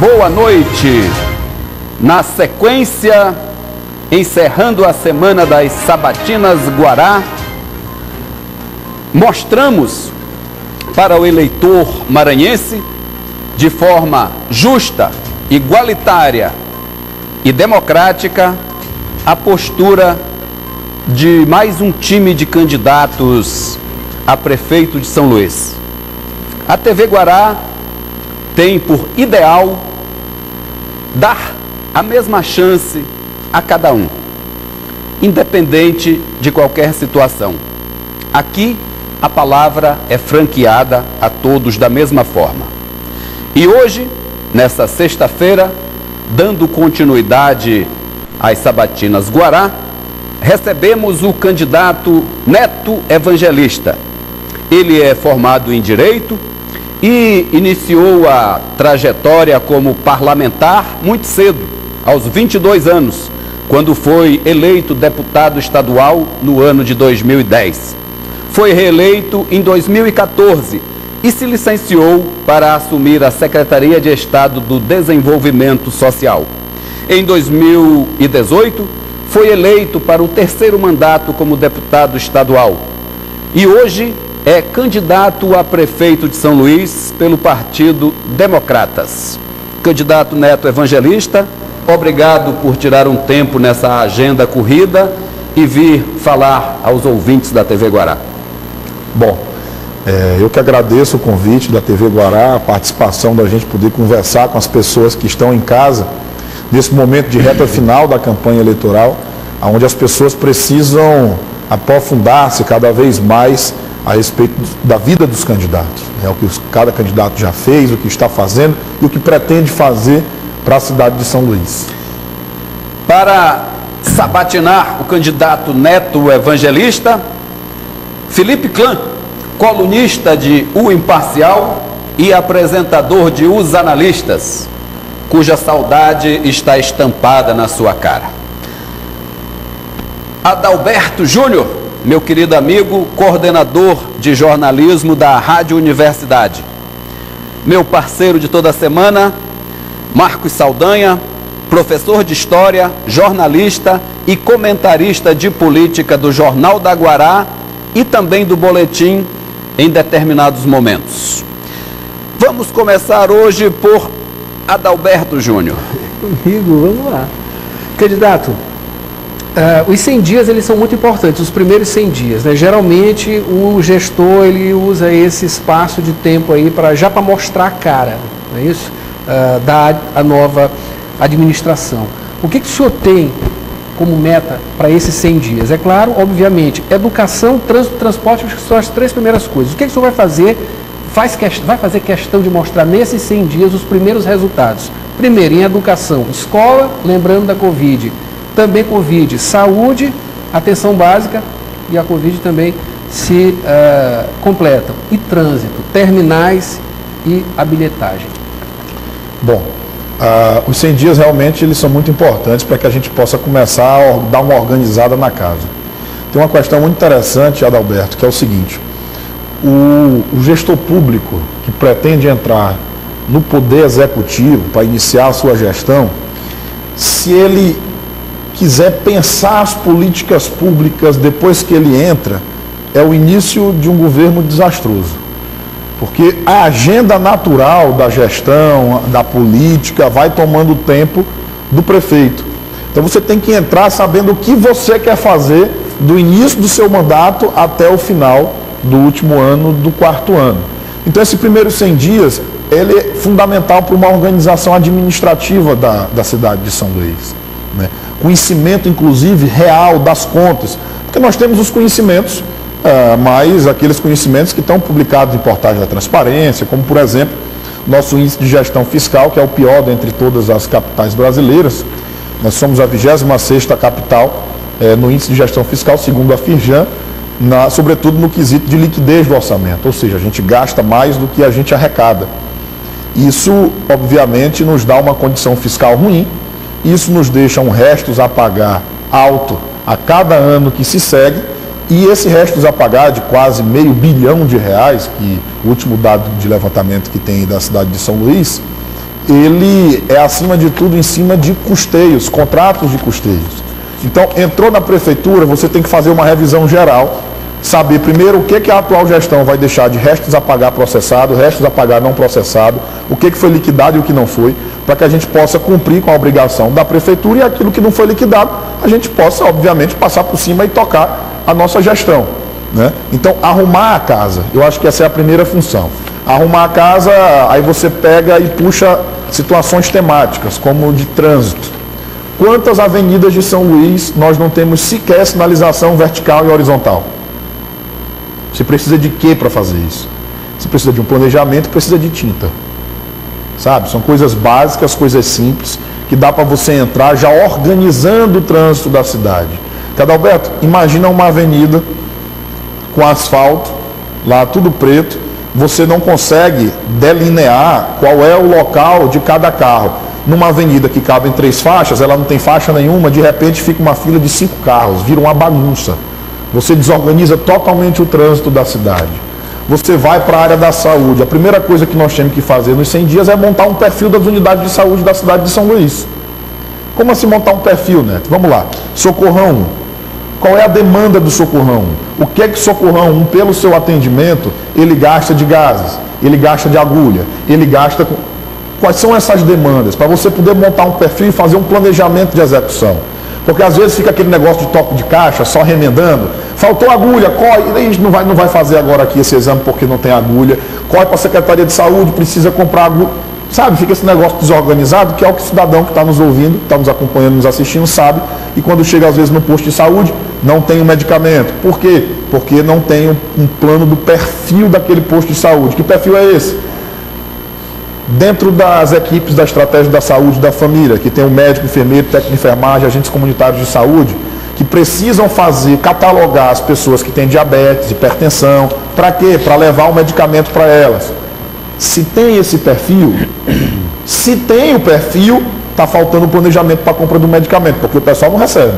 boa noite. Na sequência, encerrando a semana das Sabatinas Guará, mostramos para o eleitor maranhense, de forma justa, igualitária e democrática, a postura de mais um time de candidatos a prefeito de São Luís. A TV Guará tem por ideal dar a mesma chance a cada um, independente de qualquer situação. Aqui a palavra é franqueada a todos da mesma forma. E hoje, nessa sexta-feira, dando continuidade às Sabatinas Guará, recebemos o candidato Neto Evangelista. Ele é formado em Direito e iniciou a trajetória como parlamentar muito cedo, aos 22 anos, quando foi eleito deputado estadual no ano de 2010. Foi reeleito em 2014 e se licenciou para assumir a Secretaria de Estado do Desenvolvimento Social. Em 2018, foi eleito para o terceiro mandato como deputado estadual e hoje é candidato a prefeito de São Luís pelo Partido Democratas. Candidato Neto Evangelista, obrigado por tirar um tempo nessa agenda corrida e vir falar aos ouvintes da TV Guará. Bom, eu que agradeço o convite da TV Guará, a participação da gente poder conversar com as pessoas que estão em casa, nesse momento de reta final da campanha eleitoral, onde as pessoas precisam aprofundar-se cada vez mais a respeito da vida dos candidatos, o que cada candidato já fez, o que está fazendo e o que pretende fazer para a cidade de São Luís. Para sabatinar o candidato Neto Evangelista, Felipe Clã, colunista de O Imparcial e apresentador de Os Analistas, cuja saudade está estampada na sua cara. Adalberto Júnior, meu querido amigo, coordenador de jornalismo da Rádio Universidade. Meu parceiro de toda semana, Marcos Saldanha, professor de História, jornalista e comentarista de política do Jornal da Guará e também do Boletim em determinados momentos. Vamos começar hoje por Adalberto Júnior. Comigo, vamos lá. Candidato, os 100 dias eles são muito importantes, os primeiros 100 dias, né? Geralmente o gestor ele usa esse espaço de tempo aí já para mostrar a cara, não é isso? Da nova administração. O que o senhor tem como meta para esses 100 dias? É claro, obviamente, educação, trânsito, transporte, acho que são as 3 primeiras coisas. O que o senhor vai fazer? Vai fazer questão de mostrar nesses 100 dias os primeiros resultados. Primeiro, em educação, escola, lembrando da Covid. Também Covid, saúde, atenção básica e a Covid também se completam. E trânsito, terminais e a bilhetagem. Bom, os 100 dias realmente eles são muito importantes para que a gente possa começar a dar uma organizada na casa. Tem uma questão muito interessante, Adalberto, que é o seguinte: o gestor público que pretende entrar no poder executivo para iniciar a sua gestão, se ele quiser pensar as políticas públicas depois que ele entra, é o início de um governo desastroso. Porque a agenda natural da gestão, da política, vai tomando o tempo do prefeito. Então você tem que entrar sabendo o que você quer fazer do início do seu mandato até o final do último ano, do 4º ano. Então esse primeiros 100 dias, ele é fundamental para uma organização administrativa da cidade de São Luís, né? Conhecimento, inclusive, real das contas, porque nós temos os conhecimentos, mas aqueles conhecimentos que estão publicados em portais da transparência, como, por exemplo, nosso índice de gestão fiscal, que é o pior dentre todas as capitais brasileiras. Nós somos a 26ª capital no índice de gestão fiscal, segundo a Firjan, sobretudo no quesito de liquidez do orçamento, ou seja, a gente gasta mais do que a gente arrecada. Isso, obviamente, nos dá uma condição fiscal ruim, isso nos deixa um restos a pagar alto a cada ano que se segue, e esse restos a pagar de quase R$500 bilhão, que o último dado de levantamento que tem da cidade de São Luís, ele é, acima de tudo, em cima de custeios, contratos de custeios. Então, entrou na prefeitura, você tem que fazer uma revisão geral, saber primeiro o que a atual gestão vai deixar de restos a pagar processado, restos a pagar não processado, o que foi liquidado e o que não foi, para que a gente possa cumprir com a obrigação da prefeitura e aquilo que não foi liquidado, a gente possa, obviamente, passar por cima e tocar a nossa gestão, né? Então, arrumar a casa, eu acho que essa é a primeira função. Arrumar a casa, aí você pega e puxa situações temáticas, como de trânsito. Quantas avenidas de São Luís nós não temos sequer sinalização vertical e horizontal? Você precisa de quê para fazer isso? Você precisa de um planejamento, precisa de tinta. Sabe? São coisas básicas, coisas simples, que dá para você entrar já organizando o trânsito da cidade. Cadalberto, imagina uma avenida com asfalto, lá tudo preto, você não consegue delinear qual é o local de cada carro. Numa avenida que cabe em 3 faixas, ela não tem faixa nenhuma, de repente fica uma fila de 5 carros, vira uma bagunça. Você desorganiza totalmente o trânsito da cidade. Você vai para a área da saúde. A primeira coisa que nós temos que fazer nos 100 dias é montar um perfil das unidades de saúde da cidade de São Luís. Como assim montar um perfil, Neto? Vamos lá. Socorrão 1. Qual é a demanda do Socorrão 1? O que é que Socorrão 1, pelo seu atendimento, ele gasta de gases, ele gasta de agulha, ele gasta... Quais são essas demandas? Para você poder montar um perfil e fazer um planejamento de execução. Porque às vezes fica aquele negócio de toque de caixa, só remendando. Faltou agulha, corre, a gente não vai fazer agora aqui esse exame porque não tem agulha. Corre para a Secretaria de Saúde, precisa comprar agulha. Sabe, fica esse negócio desorganizado, que é o que o cidadão que está nos ouvindo, que está nos acompanhando, nos assistindo, sabe. E quando chega às vezes no posto de saúde, não tem o medicamento. Por quê? Porque não tem um plano do perfil daquele posto de saúde. Que perfil é esse? Dentro das equipes da estratégia da saúde da família, que tem um médico, enfermeiro, técnico de enfermagem, agentes comunitários de saúde, que precisam catalogar as pessoas que têm diabetes, hipertensão, para quê? Para levar o medicamento para elas. Se tem esse perfil, se tem o perfil, está faltando o planejamento para a compra do medicamento, porque o pessoal não recebe.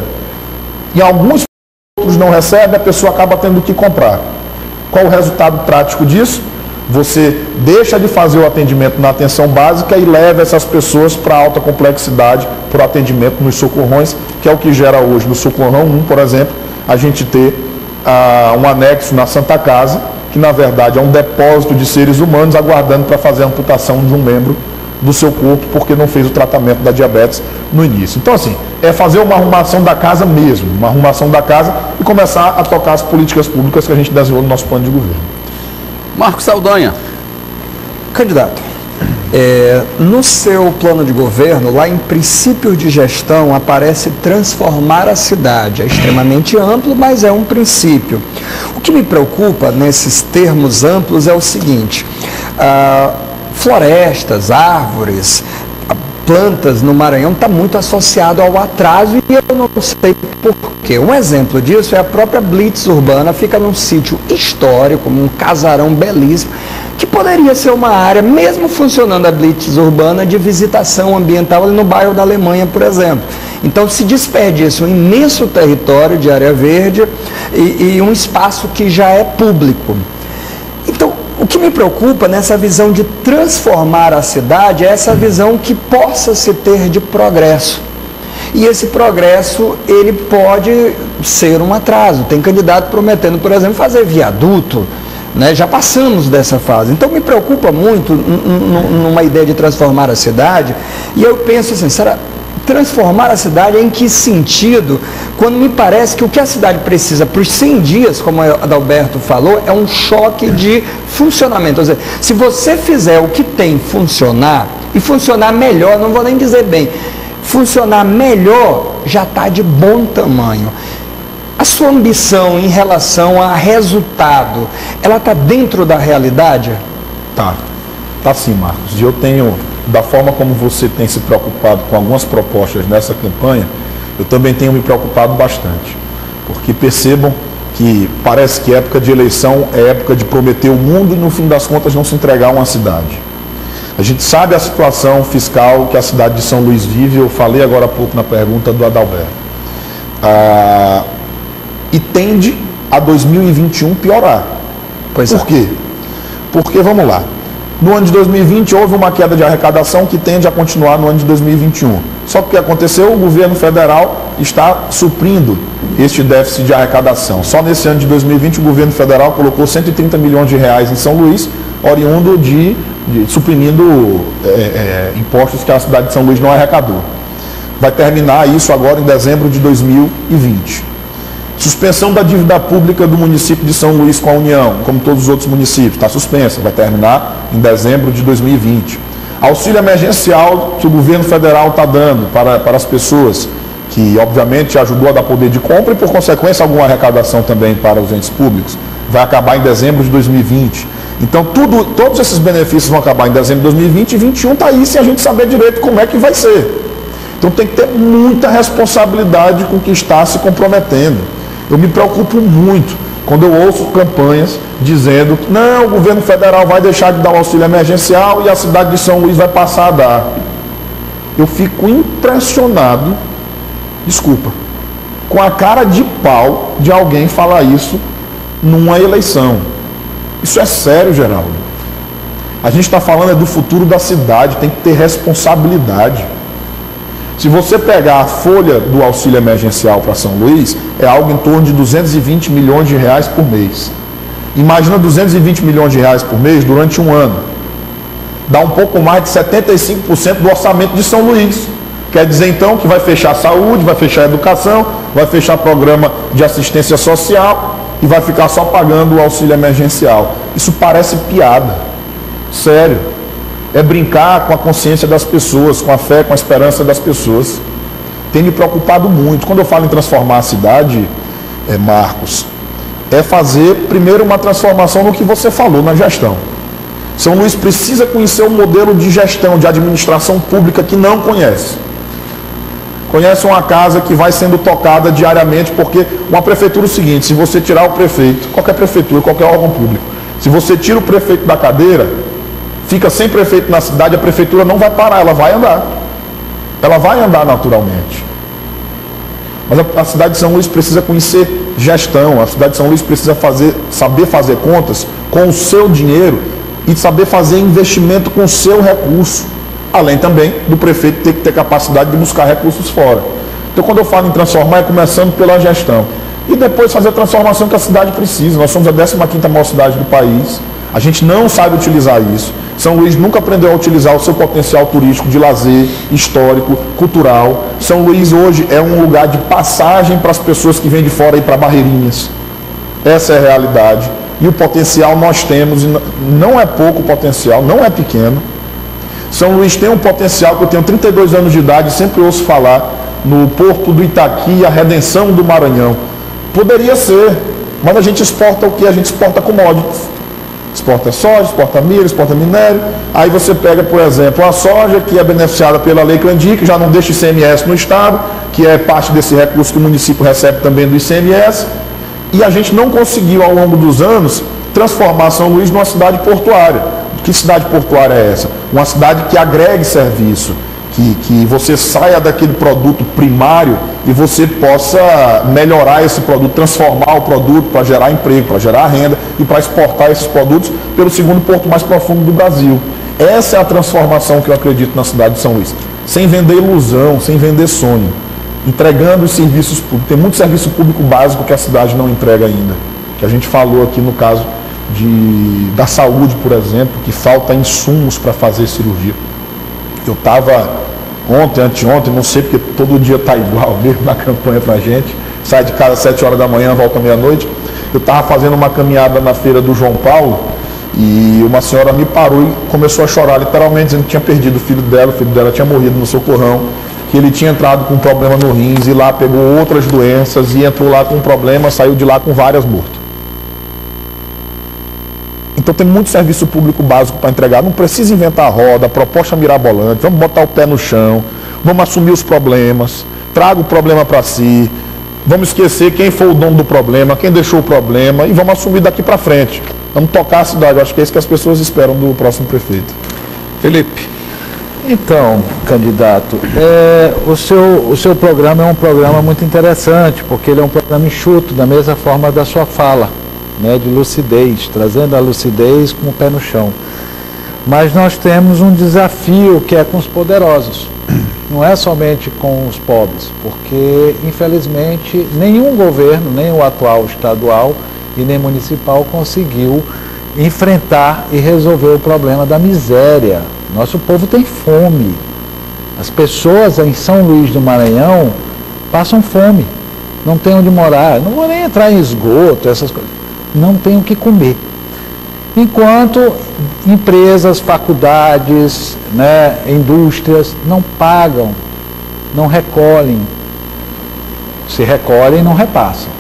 E alguns outros não recebem, a pessoa acaba tendo que comprar. Qual o resultado prático disso? Você deixa de fazer o atendimento na atenção básica e leva essas pessoas para alta complexidade, para o atendimento nos socorrões, que é o que gera hoje no Socorrão 1, por exemplo, a gente ter um anexo na Santa Casa, que na verdade é um depósito de seres humanos aguardando para fazer a amputação de um membro do seu corpo, porque não fez o tratamento da diabetes no início. Então assim, é fazer uma arrumação da casa mesmo, uma arrumação da casa e começar a tocar as políticas públicas que a gente desenhou no nosso plano de governo. Marcos Saldanha. Candidato, no seu plano de governo, lá em princípios de gestão, aparece transformar a cidade. É extremamente amplo, mas é um princípio. O que me preocupa nesses termos amplos é o seguinte: florestas, árvores, plantas no Maranhão está muito associado ao atraso e eu não sei por quê. Um exemplo disso é a própria Blitz Urbana, fica num sítio histórico, um casarão belíssimo, que poderia ser uma área, mesmo funcionando a Blitz Urbana, de visitação ambiental ali no bairro da Alemanha, por exemplo. Então se desperdiça um imenso território de área verde e um espaço que já é público. Então, o que me preocupa nessa visão de transformar a cidade é essa visão que possa se ter de progresso. E esse progresso, ele pode ser um atraso. Tem candidato prometendo, por exemplo, fazer viaduto, né? Já passamos dessa fase. Então me preocupa muito numa ideia de transformar a cidade. E eu penso assim, será transformar a cidade em que sentido? Quando me parece que o que a cidade precisa para os 100 dias, como a Adalberto falou, é um choque de funcionamento. Ou seja, se você fizer o que tem funcionar, e funcionar melhor, não vou nem dizer bem, funcionar melhor já está de bom tamanho. A sua ambição em relação a resultado, ela está dentro da realidade? Tá sim, Marcos. E eu tenho, da forma como você tem se preocupado com algumas propostas nessa campanha, eu também tenho me preocupado bastante. Porque percebam que parece que época de eleição é época de prometer o mundo e no fim das contas não se entregar a uma cidade. A gente sabe a situação fiscal que a cidade de São Luís vive, eu falei agora há pouco na pergunta do Adalberto. E tende a 2021 piorar. Pois Por quê? Porque, vamos lá, No ano de 2020 houve uma queda de arrecadação que tende a continuar no ano de 2021. Só que o que aconteceu? O governo federal está suprindo este déficit de arrecadação. Só nesse ano de 2020 o governo federal colocou 130 milhões de reais em São Luís, oriundo suprimindo impostos que a cidade de São Luís não arrecadou. Vai terminar isso agora em dezembro de 2020. Suspensão da dívida pública do município de São Luís com a União, como todos os outros municípios, está suspensa, vai terminar em dezembro de 2020. Auxílio emergencial que o governo federal está dando para as pessoas, que obviamente ajudou a dar poder de compra e por consequência alguma arrecadação também para os entes públicos, vai acabar em dezembro de 2020. Então todos esses benefícios vão acabar em dezembro de 2020 e 2021 está aí sem a gente saber direito como é que vai ser. Então tem que ter muita responsabilidade com o que está se comprometendo. Eu me preocupo muito quando eu ouço campanhas dizendo que não, o governo federal vai deixar de dar o auxílio emergencial e a cidade de São Luís vai passar a dar. Eu fico impressionado, desculpa, com a cara de pau de alguém falar isso numa eleição. Isso é sério, Geraldo. A gente está falando do futuro da cidade, tem que ter responsabilidade. Se você pegar a folha do auxílio emergencial para São Luís, é algo em torno de 220 milhões de reais por mês. Imagina 220 milhões de reais por mês durante um ano. Dá um pouco mais de 75% do orçamento de São Luís. Quer dizer então que vai fechar saúde, vai fechar educação, vai fechar programa de assistência social e vai ficar só pagando o auxílio emergencial. Isso parece piada. Sério. É brincar com a consciência das pessoas, com a fé, com a esperança das pessoas. Tem me preocupado muito. Quando eu falo em transformar a cidade, Marcos, é fazer primeiro uma transformação no que você falou, na gestão. São Luís precisa conhecer um modelo de gestão, de administração pública que não conhece. Conhece uma casa que vai sendo tocada diariamente, porque uma prefeitura é o seguinte, se você tirar o prefeito, qualquer prefeitura, qualquer órgão público, se você tira o prefeito da cadeira, fica sem prefeito na cidade, a prefeitura não vai parar, ela vai andar. Ela vai andar naturalmente. Mas a cidade de São Luís precisa conhecer gestão, a cidade de São Luís precisa saber fazer contas com o seu dinheiro e saber fazer investimento com o seu recurso. Além também do prefeito ter que ter capacidade de buscar recursos fora. Então quando eu falo em transformar, é começando pela gestão. E depois fazer a transformação que a cidade precisa. Nós somos a 15ª maior cidade do país. A gente não sabe utilizar isso. São Luís nunca aprendeu a utilizar o seu potencial turístico de lazer, histórico, cultural. São Luís hoje é um lugar de passagem para as pessoas que vêm de fora e para Barreirinhas. Essa é a realidade. E o potencial nós temos, e não é pouco potencial, não é pequeno. São Luís tem um potencial que eu tenho 32 anos de idade, sempre ouço falar no Porto do Itaqui, a redenção do Maranhão. Poderia ser, mas a gente exporta o que? A gente exporta commodities. Exporta soja, exporta milho, exporta minério. Aí você pega, por exemplo, a soja, que é beneficiada pela Lei Candir, que já não deixa ICMS no Estado, que é parte desse recurso que o município recebe também do ICMS. E a gente não conseguiu, ao longo dos anos, transformar São Luís numa cidade portuária. Que cidade portuária é essa? Uma cidade que agregue serviço, que você saia daquele produto primário e você possa melhorar esse produto, transformar o produto para gerar emprego, para gerar renda e para exportar esses produtos pelo segundo porto mais profundo do Brasil. Essa é a transformação que eu acredito na cidade de São Luís. Sem vender ilusão, sem vender sonho. Entregando os serviços públicos. Tem muito serviço público básico que a cidade não entrega ainda. Que a gente falou aqui no caso da saúde, por exemplo, que falta insumos para fazer cirurgia. Eu estava ontem, anteontem, não sei porque todo dia está igual mesmo na campanha para a gente, sai de casa às 7 horas da manhã, volta meia-noite. Eu estava fazendo uma caminhada na feira do João Paulo e uma senhora me parou e começou a chorar, literalmente, dizendo que tinha perdido o filho dela tinha morrido no socorrão, que ele tinha entrado com um problema no rins e lá pegou outras doenças e entrou lá com um problema, saiu de lá com várias mortes. Então tem muito serviço público básico para entregar, não precisa inventar a roda, proposta mirabolante, vamos botar o pé no chão, vamos assumir os problemas, traga o problema para si, vamos esquecer quem foi o dono do problema, quem deixou o problema e vamos assumir daqui para frente. Vamos tocar a cidade, eu acho que é isso que as pessoas esperam do próximo prefeito. Felipe. Então, candidato, o seu programa é um programa muito interessante, porque ele é um programa enxuto, da mesma forma da sua fala. De lucidez, trazendo a lucidez com o pé no chão. Mas nós temos um desafio que é com os poderosos, não é somente com os pobres, porque, infelizmente, nenhum governo, nem o atual estadual e nem municipal, conseguiu enfrentar e resolver o problema da miséria. Nosso povo tem fome. As pessoas em São Luís do Maranhão passam fome, não tem onde morar, não vou nem entrar em esgoto, essas coisas, não tem o que comer. Enquanto empresas, faculdades, né, indústrias não pagam, não recolhem, se recolhem, não repassam.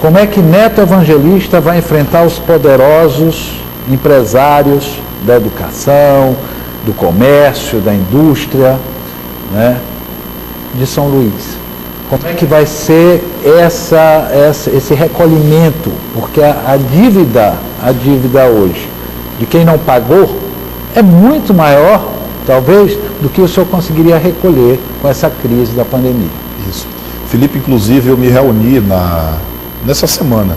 Como é que Neto Evangelista vai enfrentar os poderosos empresários da educação, do comércio, da indústria, né, de São Luís? Como é que vai ser esse recolhimento? Porque a dívida hoje de quem não pagou é muito maior, talvez, do que o senhor conseguiria recolher com essa crise da pandemia. Isso. Felipe, inclusive, eu me reuni nessa semana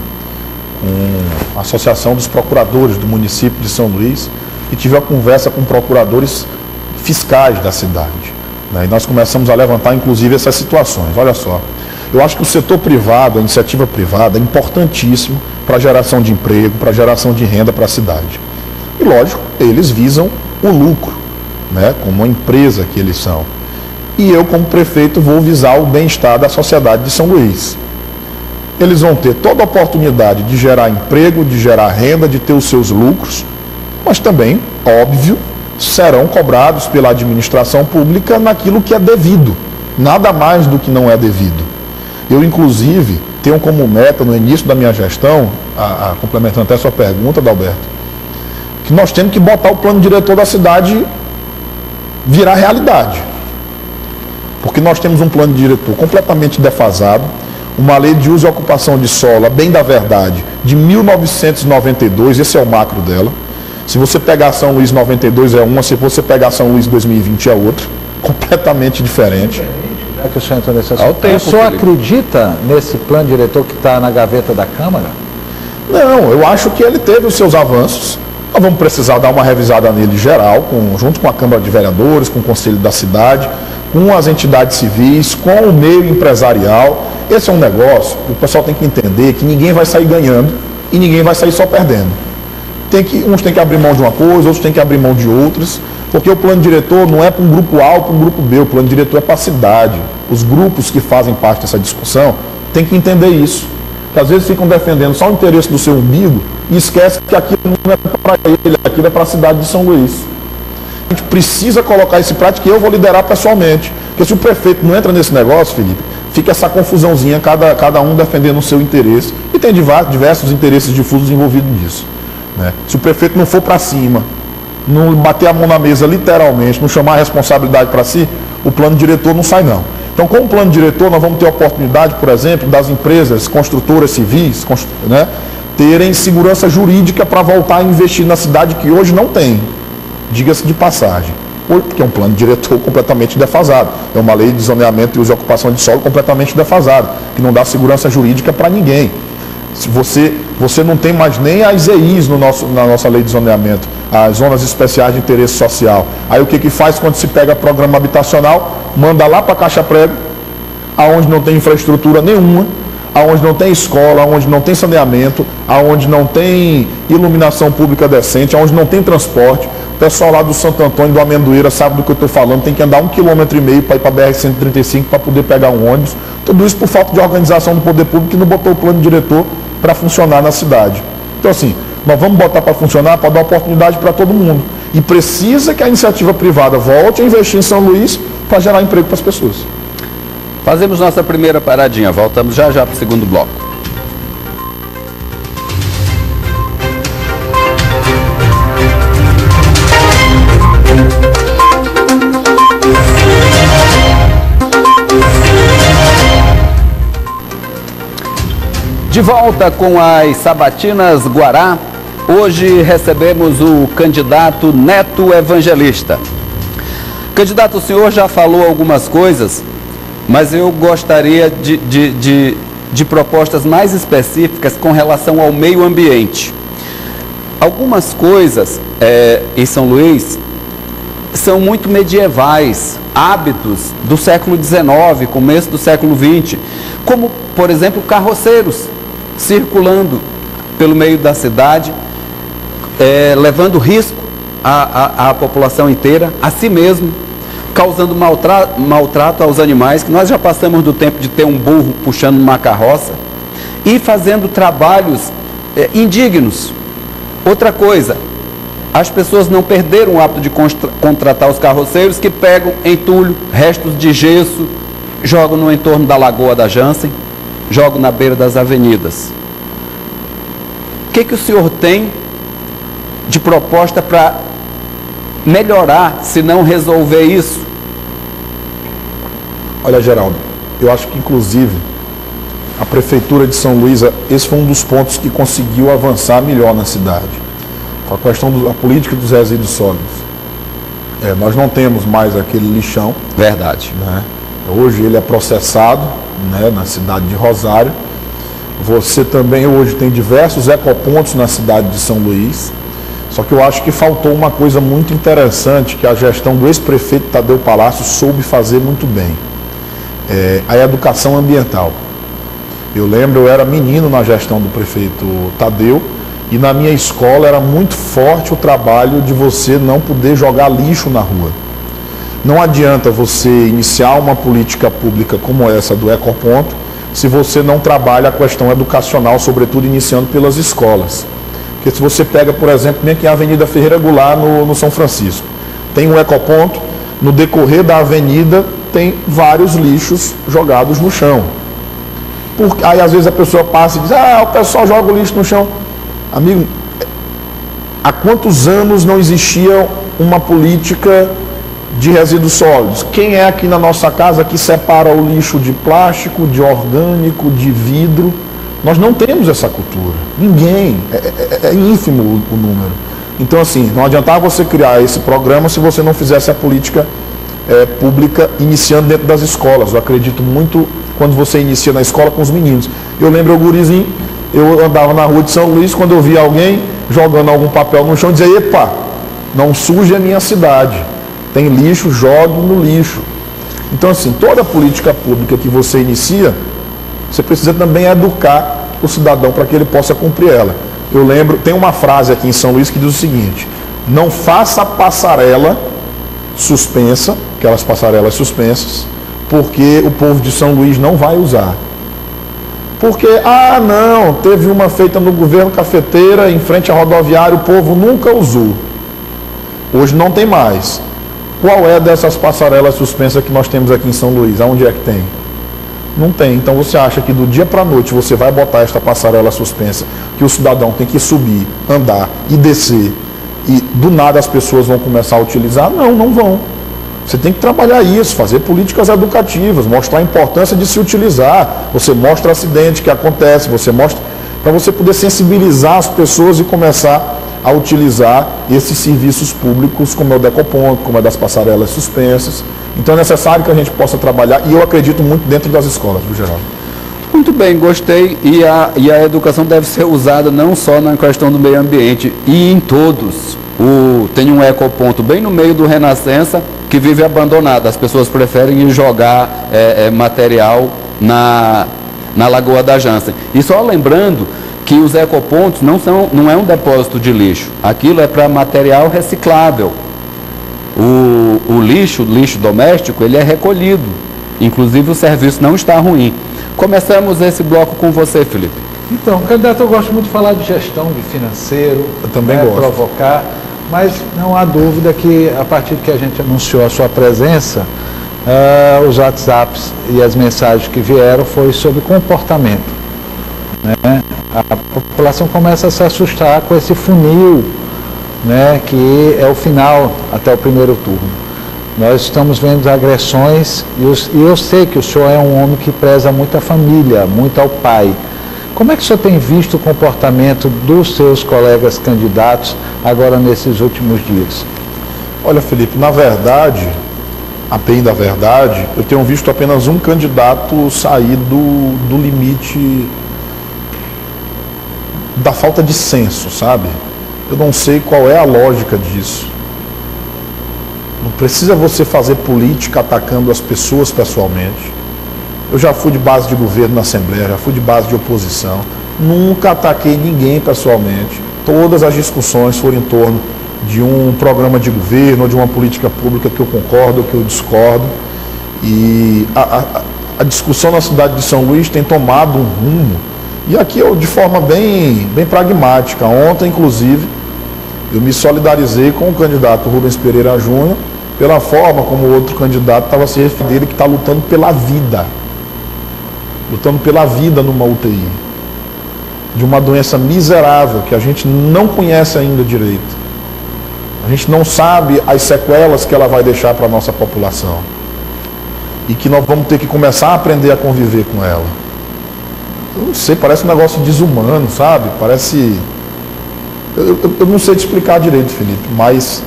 com a Associação dos Procuradores do município de São Luís e tive uma conversa com procuradores fiscais da cidade. E nós começamos a levantar, inclusive, essas situações. Olha só, eu acho que o setor privado, a iniciativa privada, é importantíssimo para a geração de emprego, para a geração de renda para a cidade. E, lógico, eles visam o lucro, né, como a empresa que eles são. E eu, como prefeito, vou visar o bem-estar da sociedade de São Luís. Eles vão ter toda a oportunidade de gerar emprego, de gerar renda, de ter os seus lucros, mas também, óbvio, serão cobrados pela administração pública naquilo que é devido, nada mais do que não é devido. Eu, inclusive, tenho como meta, no início da minha gestão, complementando até a sua pergunta, Adalberto, que nós temos que botar o plano diretor da cidade virar realidade. Porque nós temos um plano diretor completamente defasado, uma lei de uso e ocupação de solo, a bem da verdade, de 1992, esse é o macro dela. Se você pegar São Luís 92 é uma, se você pegar São Luís 2020 é outra, completamente diferente. Já que o senhor entrou nesse assunto, o senhor acredita nesse plano diretor que está na gaveta da Câmara? Não, eu acho que ele teve os seus avanços. Nós vamos precisar dar uma revisada nele geral, junto com a Câmara de Vereadores, com o Conselho da Cidade, com as entidades civis, com o meio empresarial. Esse é um negócio que o pessoal tem que entender que ninguém vai sair ganhando e ninguém vai sair só perdendo. Uns têm que abrir mão de uma coisa, outros têm que abrir mão de outras, porque o plano diretor não é para um grupo A ou para um grupo B, o plano diretor é para a cidade. Os grupos que fazem parte dessa discussão têm que entender isso. Porque às vezes ficam defendendo só o interesse do seu umbigo e esquecem que aquilo não é para ele, aquilo é para a cidade de São Luís. A gente precisa colocar isso em prática e eu vou liderar pessoalmente. Porque se o prefeito não entra nesse negócio, Felipe, fica essa confusãozinha, cada um defendendo o seu interesse. E tem diversos interesses difusos envolvidos nisso. Né? Se o prefeito não for para cima, não bater a mão na mesa literalmente, não chamar a responsabilidade para si, o plano diretor não sai não. Então, com o plano diretor, nós vamos ter a oportunidade, por exemplo, das empresas construtoras civis, né, terem segurança jurídica para voltar a investir na cidade que hoje não tem, diga-se de passagem, porque é um plano diretor completamente defasado, é uma lei de zoneamento e uso e ocupação de solo completamente defasada, que não dá segurança jurídica para ninguém. Se você não tem mais nem as EIs na nossa lei de zoneamento, as zonas especiais de interesse social. Aí o que faz quando se pega programa habitacional? Manda lá para a Caixa Prego, aonde não tem infraestrutura nenhuma, aonde não tem escola, aonde não tem saneamento, aonde não tem iluminação pública decente, aonde não tem transporte. O pessoal lá do Santo Antônio, do Amendoeira, sabe do que eu estou falando, tem que andar 1,5 km para ir para a BR-135 para poder pegar um ônibus. Tudo isso por falta de organização do poder público que não botou o plano diretor para funcionar na cidade. Então, assim, nós vamos botar para funcionar para dar oportunidade para todo mundo. E precisa que a iniciativa privada volte a investir em São Luís para gerar emprego para as pessoas. Fazemos nossa primeira paradinha, voltamos já para o segundo bloco. De volta com as Sabatinas Guará, hoje recebemos o candidato Neto Evangelista. Candidato, o senhor já falou algumas coisas, mas eu gostaria de propostas mais específicas com relação ao meio ambiente. algumas coisas em São Luís são muito medievais, hábitos do século XIX, começo do século XX, como, por exemplo, carroceiros circulando pelo meio da cidade, levando risco à população inteira, a si mesmo, causando maltrato aos animais, que nós já passamos do tempo de ter um burro puxando uma carroça, e fazendo trabalhos indignos. Outra coisa, as pessoas não perderam o hábito de contratar os carroceiros que pegam entulho, restos de gesso, jogam no entorno da Lagoa da Jansen, jogam na beira das avenidas. O que o senhor tem de proposta para melhorar, se não resolver isso? Olha, Geraldo, eu acho que inclusive a Prefeitura de São Luís, esse foi um dos pontos que conseguiu avançar melhor na cidade. A questão da política dos resíduos sólidos. Nós não temos mais aquele lixão. Verdade. Né? Hoje ele é processado, né, na cidade de Rosário. Você também hoje tem diversos ecopontos na cidade de São Luís. Só que eu acho que faltou uma coisa muito interessante que a gestão do ex-prefeito Tadeu Palácio soube fazer muito bem. A educação ambiental. Eu lembro, eu era menino na gestão do prefeito Tadeu, e na minha escola era muito forte o trabalho de você não poder jogar lixo na rua. Não adianta você iniciar uma política pública como essa do ecoponto se você não trabalha a questão educacional, sobretudo iniciando pelas escolas. Porque se você pega, por exemplo, bem aqui a Avenida Ferreira Goulart no São Francisco, tem um ecoponto, no decorrer da avenida tem vários lixos jogados no chão. Aí às vezes a pessoa passa e diz, o pessoal joga o lixo no chão. Amigo, há quantos anos não existia uma política de resíduos sólidos? Quem é aqui na nossa casa que separa o lixo de plástico, de orgânico, de vidro? Nós não temos essa cultura. Ninguém. É ínfimo o número. Então, assim, não adiantava você criar esse programa se você não fizesse a política pública iniciando dentro das escolas. Eu acredito muito quando você inicia na escola com os meninos. Eu lembro o gurizinho, eu andava na rua de São Luís, quando eu via alguém jogando algum papel no chão, eu dizia, epa, não suje a minha cidade. Tem lixo, jogue no lixo. Então, assim, toda política pública que você inicia, você precisa também educar o cidadão para que ele possa cumprir ela. Eu lembro, tem uma frase aqui em São Luís que diz o seguinte, não faça passarela suspensa, aquelas passarelas suspensas, porque o povo de São Luís não vai usar. Porque, não, teve uma feita no governo Cafeteira, em frente à rodoviária, o povo nunca usou. Hoje não tem mais. Qual é dessas passarelas suspensas que nós temos aqui em São Luís? Aonde é que tem? Não tem. Então você acha que do dia para a noite você vai botar esta passarela suspensa, que o cidadão tem que subir, andar e descer, e do nada as pessoas vão começar a utilizar? Não, não vão. Você tem que trabalhar isso, fazer políticas educativas, mostrar a importância de se utilizar. Você mostra acidente que acontece, você mostra para você poder sensibilizar as pessoas e começar a utilizar esses serviços públicos, como é o Decoponto, como é das passarelas suspensas. Então é necessário que a gente possa trabalhar, e eu acredito muito dentro das escolas, viu, Geraldo? Muito bem, gostei. E a educação deve ser usada não só na questão do meio ambiente, e em todos. Tem um ecoponto bem no meio do Renascença, que vive abandonado. As pessoas preferem ir jogar material na Lagoa da Jansen. E só lembrando que os ecopontos não é um depósito de lixo. Aquilo é para material reciclável. O lixo doméstico, ele é recolhido. Inclusive o serviço não está ruim. Começamos esse bloco com você, Felipe. Então, candidato, eu gosto muito de falar de gestão, de financeiro. Eu também gosto. Provocar, mas não há dúvida que a partir que a gente anunciou a sua presença, os WhatsApps e as mensagens que vieram foi sobre comportamento. Né? A população começa a se assustar com esse funil, né, que é o final até o primeiro turno. Nós estamos vendo agressões e eu sei que o senhor é um homem que preza muito a família, muito ao pai. Como é que o senhor tem visto o comportamento dos seus colegas candidatos agora nesses últimos dias? Olha, Felipe, na verdade, a bem da verdade, eu tenho visto apenas um candidato sair do limite da falta de senso, sabe? Eu não sei qual é a lógica disso. Não precisa você fazer política atacando as pessoas pessoalmente. Eu já fui de base de governo na Assembleia, já fui de base de oposição. Nunca ataquei ninguém pessoalmente. Todas as discussões foram em torno de um programa de governo ou de uma política pública que eu concordo ou que eu discordo. E a discussão na cidade de São Luís tem tomado um rumo. E aqui eu, de forma bem pragmática, ontem, inclusive, eu me solidarizei com o candidato Rubens Pereira Júnior pela forma como o outro candidato estava se referindo, que está lutando pela vida. Lutando pela vida numa UTI. De uma doença miserável que a gente não conhece ainda direito. A gente não sabe as sequelas que ela vai deixar para a nossa população. E que nós vamos ter que começar a aprender a conviver com ela. Eu não sei, parece um negócio desumano, sabe? Parece... Eu não sei te explicar direito, Felipe, mas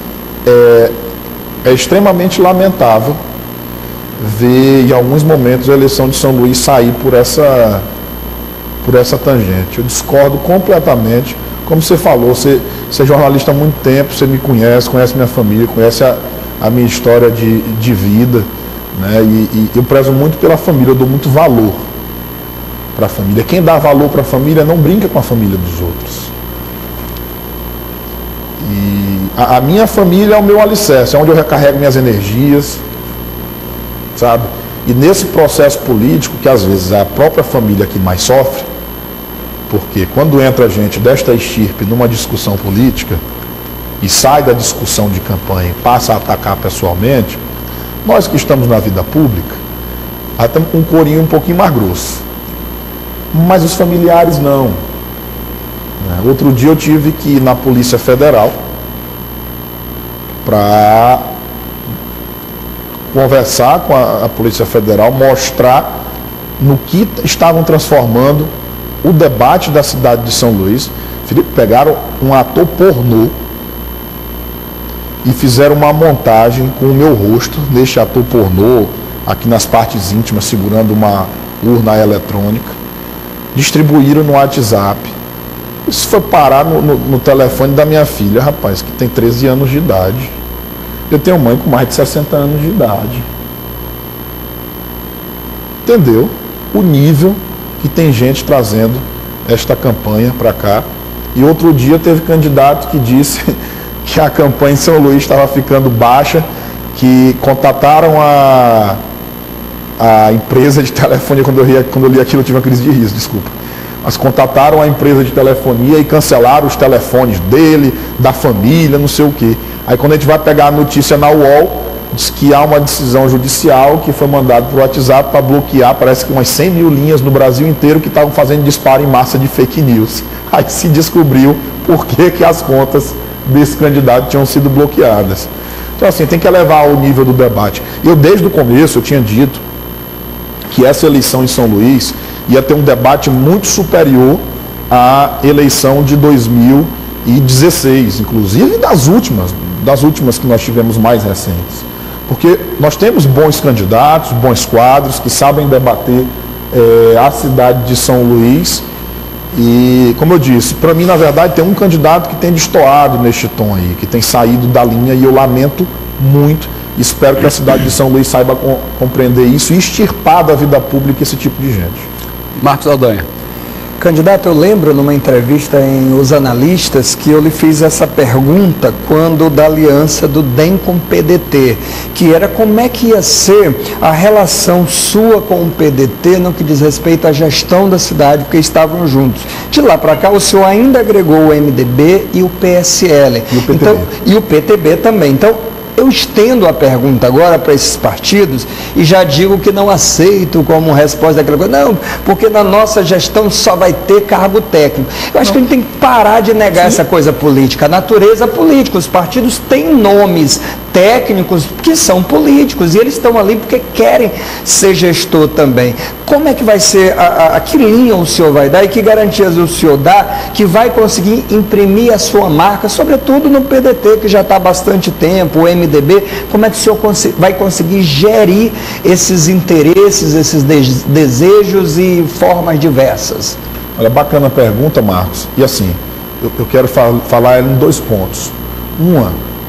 é extremamente lamentável ver em alguns momentos a eleição de São Luís sair por essa tangente. Eu discordo completamente. Como você falou, você é jornalista há muito tempo, você me conhece minha família, conhece a minha história de vida, né? E eu prezo muito pela família, eu dou muito valor para a família. Quem dá valor para a família não brinca com a família dos outros. E a minha família é o meu alicerce, é onde eu recarrego minhas energias, sabe? E nesse processo político, que às vezes é a própria família que mais sofre, porque quando entra gente desta estirpe numa discussão política e sai da discussão de campanha e passa a atacar pessoalmente, nós que estamos na vida pública, estamos com um corinho um pouquinho mais grosso. Mas os familiares não. Outro dia eu tive que ir na Polícia Federal para conversar com a Polícia Federal, mostrar no que estavam transformando o debate da cidade de São Luís. Felipe, pegaram um ator pornô e fizeram uma montagem com o meu rosto neste ator pornô, aqui nas partes íntimas, segurando uma urna eletrônica. Distribuíram no WhatsApp. Isso foi parar no telefone da minha filha, rapaz, que tem 13 anos de idade. Eu tenho mãe com mais de 60 anos de idade. Entendeu? O nível que tem gente trazendo esta campanha para cá. E outro dia teve candidato que disse que a campanha em São Luís estava ficando baixa, que contataram a empresa de telefonia. Quando eu li aquilo eu tive uma crise de riso, desculpa. Mas contataram a empresa de telefonia e cancelaram os telefones dele, da família, não sei o quê. Aí quando a gente vai pegar a notícia na UOL, diz que há uma decisão judicial que foi mandada para o WhatsApp para bloquear, parece que umas 100 mil linhas no Brasil inteiro que estavam fazendo disparo em massa de fake news. Aí se descobriu por que as contas desse candidato tinham sido bloqueadas. Então assim, tem que elevar o nível do debate. Eu desde o começo eu tinha dito que essa eleição em São Luís ia ter um debate muito superior à eleição de 2016, inclusive das últimas que nós tivemos mais recentes. Porque nós temos bons candidatos, bons quadros, que sabem debater a cidade de São Luís. E, como eu disse, para mim, na verdade, tem um candidato que tem destoado neste tom aí, que tem saído da linha, e eu lamento muito. Espero que a cidade de São Luís saiba compreender isso e extirpar da vida pública esse tipo de gente. Marcos Saldanha. Candidato, eu lembro numa entrevista em Os Analistas que eu lhe fiz essa pergunta quando da aliança do DEM com o PDT, que era como é que ia ser a relação sua com o PDT no que diz respeito à gestão da cidade, porque estavam juntos. De lá para cá, o senhor ainda agregou o MDB e o PSL. E o PTB. Então, e o PTB também. Então, eu estendo a pergunta agora para esses partidos e já digo que não aceito como resposta daquela coisa. Não, porque na nossa gestão só vai ter cargo técnico. Eu acho que a gente tem que parar de negar essa coisa política. A natureza política. Os partidos têm nomes técnicos que são políticos e eles estão ali porque querem ser gestor também. Como é que vai ser, a que linha o senhor vai dar e que garantias o senhor dá que vai conseguir imprimir a sua marca, sobretudo no PDT, que já está há bastante tempo, o MDB, como é que o senhor vai conseguir gerir esses interesses, esses desejos e formas diversas? Olha, bacana a pergunta, Marcos. E assim, eu quero falar em 2 pontos.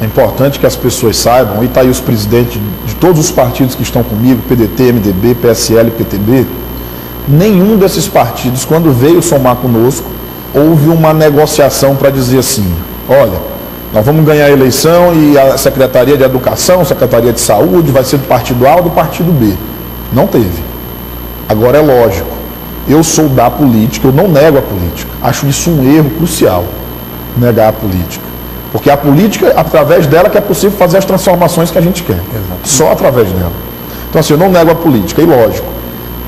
É importante que as pessoas saibam, e está aí os presidentes de todos os partidos que estão comigo, PDT, MDB, PSL, PTB, nenhum desses partidos, quando veio somar conosco, houve uma negociação para dizer assim, olha, nós vamos ganhar a eleição e a Secretaria de Educação, a Secretaria de Saúde vai ser do partido A ou do partido B. Não teve. Agora é lógico, eu sou da política, eu não nego a política. Acho isso um erro crucial, negar a política. Porque a política, através dela que é possível fazer as transformações que a gente quer. Exatamente. Só através dela. Então assim, eu não nego a política, e lógico,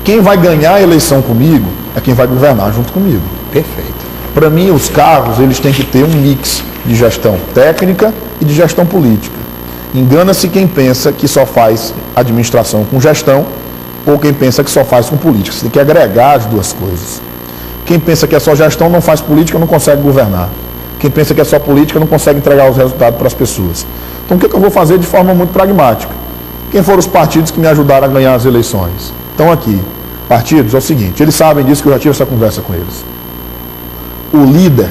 quem vai ganhar a eleição comigo é quem vai governar junto comigo. Perfeito. Para mim, os cargos, eles têm que ter um mix de gestão técnica e de gestão política. Engana-se quem pensa que só faz administração com gestão ou quem pensa que só faz com política. Você tem que agregar as 2 coisas. Quem pensa que é só gestão não faz política, não consegue governar. Quem pensa que é só política não consegue entregar os resultados para as pessoas. Então, o que eu vou fazer de forma muito pragmática? Quem foram os partidos que me ajudaram a ganhar as eleições? Então, aqui, partidos, é o seguinte, eles sabem disso que eu já tive essa conversa com eles. O líder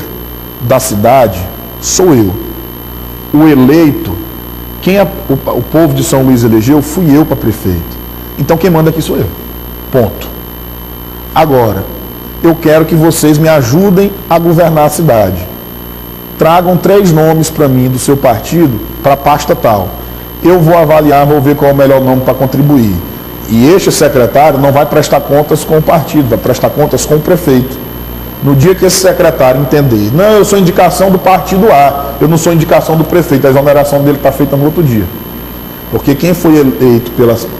da cidade sou eu. O eleito, o povo de São Luís elegeu, fui eu para prefeito. Então quem manda aqui sou eu. Ponto. Agora, eu quero que vocês me ajudem a governar a cidade. Tragam 3 nomes para mim do seu partido para a pasta tal. Eu vou avaliar, vou ver qual é o melhor nome para contribuir. E este secretário não vai prestar contas com o partido, vai prestar contas com o prefeito. No dia que esse secretário entender, não, eu sou indicação do partido A, eu não sou indicação do prefeito, a exoneração dele está feita no outro dia. Porque quem foi eleito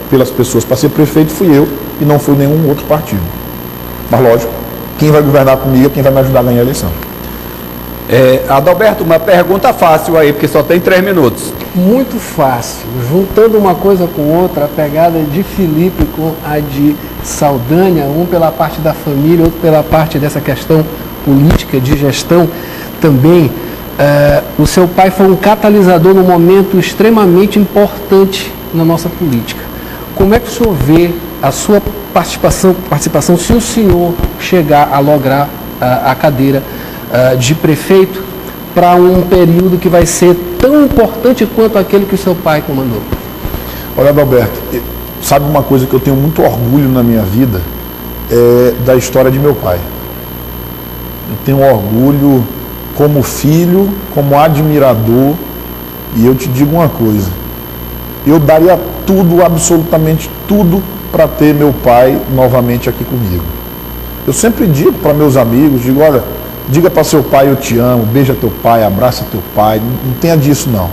pelas pessoas para ser prefeito fui eu e não foi nenhum outro partido. Mas lógico, quem vai governar comigo é quem vai me ajudar a ganhar a eleição. Adalberto, uma pergunta fácil aí, porque só tem 3 minutos. Muito fácil. Juntando uma coisa com outra, a pegada de Felipe com a de Saldanha, um pela parte da família, outro pela parte dessa questão política, de gestão também. O seu pai foi um catalisador num momento extremamente importante na nossa política. Como é que o senhor vê a sua participação se o senhor chegar a lograr a cadeira de prefeito para um período que vai ser tão importante quanto aquele que o seu pai comandou? Olha, Adalberto, sabe uma coisa que eu tenho muito orgulho na minha vida? É da história de meu pai. Eu tenho orgulho como filho, como admirador, e eu te digo uma coisa, eu daria tudo, absolutamente tudo, para ter meu pai novamente aqui comigo. Eu sempre digo para meus amigos, digo, olha, diga para seu pai eu te amo, beija teu pai, abraça teu pai, não tenha disso não.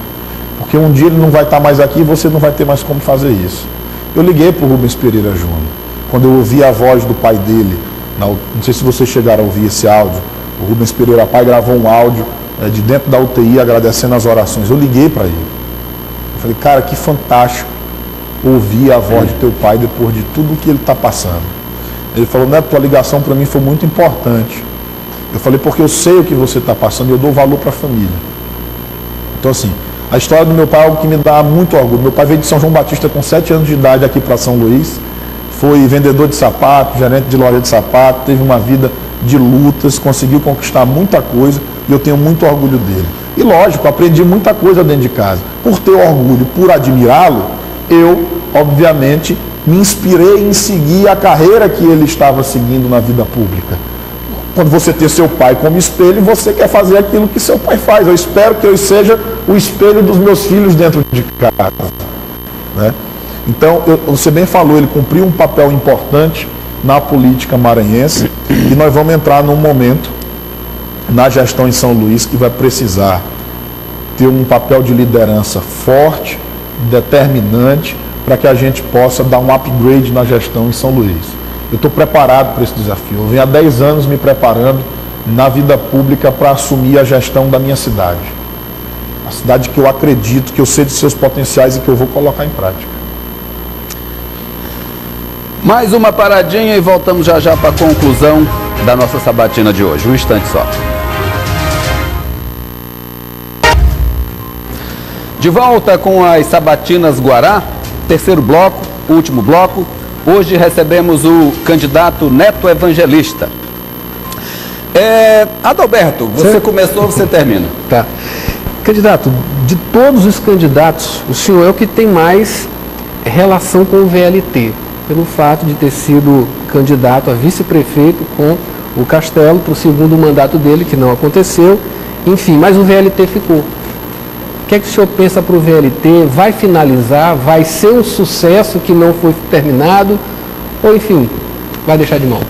Porque um dia ele não vai estar mais aqui e você não vai ter mais como fazer isso. Eu liguei para o Rubens Pereira Júnior, quando eu ouvi a voz do pai dele, não sei se vocês chegaram a ouvir esse áudio, o Rubens Pereira pai gravou um áudio de dentro da UTI agradecendo as orações. Eu liguei para ele. Eu falei, cara, que fantástico ouvir a voz de teu pai depois de tudo que ele está passando. Ele falou, né, tua ligação para mim foi muito importante. Eu falei, porque eu sei o que você está passando e eu dou valor para a família. Então assim, a história do meu pai é algo que me dá muito orgulho. Meu pai veio de São João Batista com 7 anos de idade aqui para São Luís. Foi vendedor de sapato, gerente de loja de sapato, teve uma vida de lutas, conseguiu conquistar muita coisa e eu tenho muito orgulho dele. E lógico, aprendi muita coisa dentro de casa. Por ter orgulho, por admirá-lo, eu, obviamente, me inspirei em seguir a carreira que ele estava seguindo na vida pública. Quando você tem seu pai como espelho, você quer fazer aquilo que seu pai faz. Eu espero que eu seja o espelho dos meus filhos dentro de casa, né? Então, você bem falou, ele cumpriu um papel importante na política maranhense e nós vamos entrar num momento na gestão em São Luís que vai precisar ter um papel de liderança forte, determinante, para que a gente possa dar um upgrade na gestão em São Luís. Eu estou preparado para esse desafio. Eu venho há 10 anos me preparando na vida pública para assumir a gestão da minha cidade. A cidade que eu acredito, que eu sei de seus potenciais e que eu vou colocar em prática. Mais uma paradinha e voltamos já já para a conclusão da nossa sabatina de hoje. Um instante só. De volta com as sabatinas Guará, terceiro bloco, último bloco. Hoje recebemos o candidato Neto Evangelista. Adalberto, você começou, você termina. Tá. Candidato, de todos os candidatos, o senhor é o que tem mais relação com o VLT, pelo fato de ter sido candidato a vice-prefeito com o Castelo para o segundo mandato dele, que não aconteceu. Enfim, mas o VLT ficou. O que é que o senhor pensa para o VLT? Vai finalizar? Vai ser um sucesso que não foi terminado? Ou, enfim, vai deixar de mão?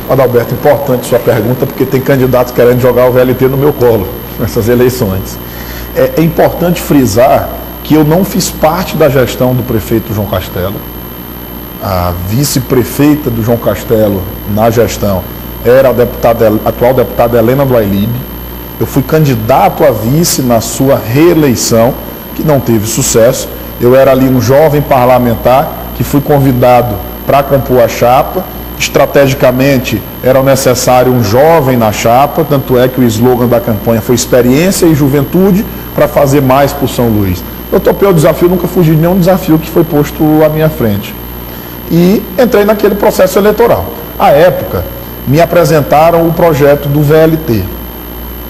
Adalberto, importante sua pergunta, porque tem candidatos querendo jogar o VLT no meu colo nessas eleições. É importante frisar que eu não fiz parte da gestão do prefeito João Castelo. A vice-prefeita do João Castelo na gestão era a atual deputada Helena do Ailib. Eu fui candidato a vice na sua reeleição, que não teve sucesso. Eu era ali um jovem parlamentar que fui convidado para compor a chapa. Estrategicamente, era necessário um jovem na chapa, tanto é que o slogan da campanha foi experiência e juventude para fazer mais por São Luís. Eu topei o desafio, nunca fugi de nenhum desafio que foi posto à minha frente. E entrei naquele processo eleitoral. À época, me apresentaram o projeto do VLT.